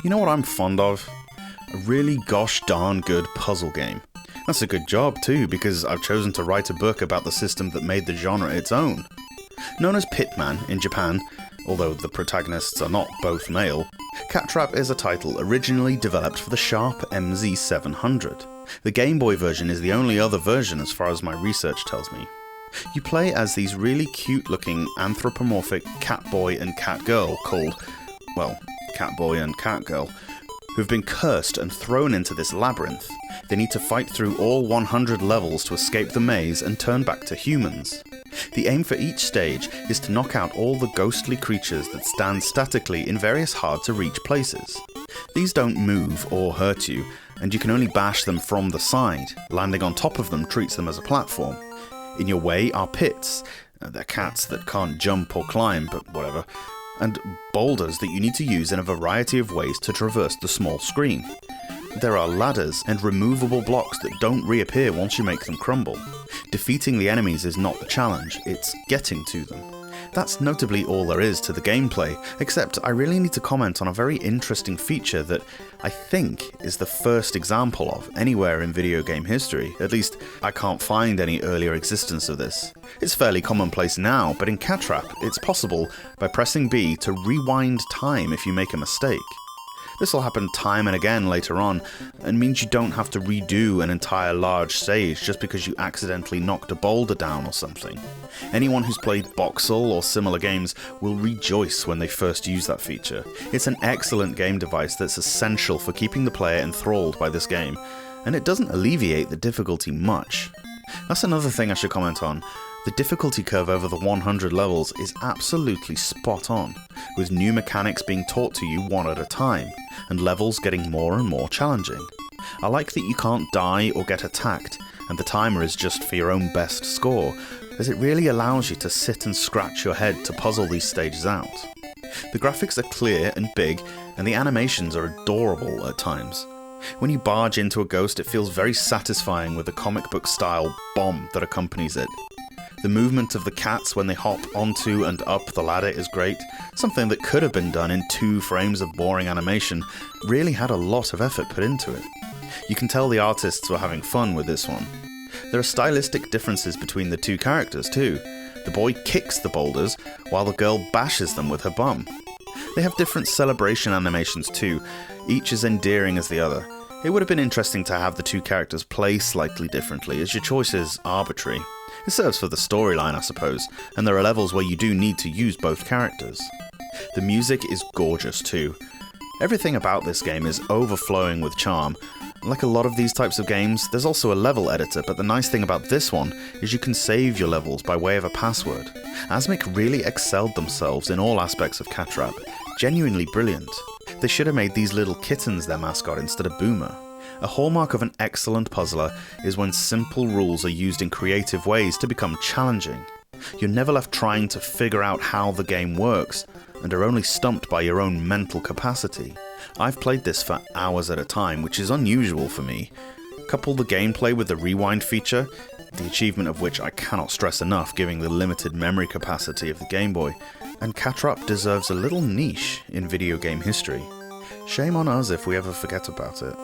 You know what I'm fond of? A really gosh darn good puzzle game. That's a good job too, because I've chosen to write a book about the system that made the genre its own. Known as Pitman in Japan, although the protagonists are not both male, Catrap is a title originally developed for the Sharp MZ700. The Game Boy version is the only other version as far as my research tells me. You play as these really cute looking anthropomorphic cat boy and cat girl called, well, cat boy and cat girl, who've been cursed and thrown into this labyrinth. They need to fight through all 100 levels to escape the maze and turn back to humans. The aim for each stage is to knock out all the ghostly creatures that stand statically in various hard-to-reach places. These don't move or hurt you, and you can only bash them from the side. Landing on top of them treats them as a platform. In your way are pits. They're cats that can't jump or climb, but whatever. And boulders that you need to use in a variety of ways to traverse the small screen. There are ladders and removable blocks that don't reappear once you make them crumble. Defeating the enemies is not the challenge, it's getting to them. That's notably all there is to the gameplay, except I really need to comment on a very interesting feature that I think is the first example of anywhere in video game history. At least, I can't find any earlier existence of this. It's fairly commonplace now, but in Catrap, it's possible by pressing B to rewind time if you make a mistake. This will happen time and again later on, and means you don't have to redo an entire large stage just because you accidentally knocked a boulder down or something. Anyone who's played Boxel or similar games will rejoice when they first use that feature. It's an excellent game device that's essential for keeping the player enthralled by this game, and it doesn't alleviate the difficulty much. That's another thing I should comment on. The difficulty curve over the 100 levels is absolutely spot on, with new mechanics being taught to you one at a time, and levels getting more and more challenging. I like that you can't die or get attacked, and the timer is just for your own best score, as it really allows you to sit and scratch your head to puzzle these stages out. The graphics are clear and big, and the animations are adorable at times. When you barge into a ghost, it feels very satisfying with the comic book style bomb that accompanies it. The movement of the cats when they hop onto and up the ladder is great. Something that could have been done in 2 frames of boring animation really had a lot of effort put into it. You can tell the artists were having fun with this one. There are stylistic differences between the 2 characters too. The boy kicks the boulders, while the girl bashes them with her bum. They have different celebration animations too, each as endearing as the other. It would have been interesting to have the 2 characters play slightly differently, as your choice is arbitrary. It serves for the storyline, I suppose, and there are levels where you do need to use both characters. The music is gorgeous too. Everything about this game is overflowing with charm. Like a lot of these types of games, there's also a level editor, but the nice thing about this one is you can save your levels by way of a password. Asmik really excelled themselves in all aspects of Catrap. Genuinely brilliant. They should have made these little kittens their mascot instead of Boomer. A hallmark of an excellent puzzler is when simple rules are used in creative ways to become challenging. You're never left trying to figure out how the game works, and are only stumped by your own mental capacity. I've played this for hours at a time, which is unusual for me. Couple the gameplay with the rewind feature, the achievement of which I cannot stress enough given the limited memory capacity of the Game Boy, and Catrap deserves a little niche in video game history. Shame on us if we ever forget about it.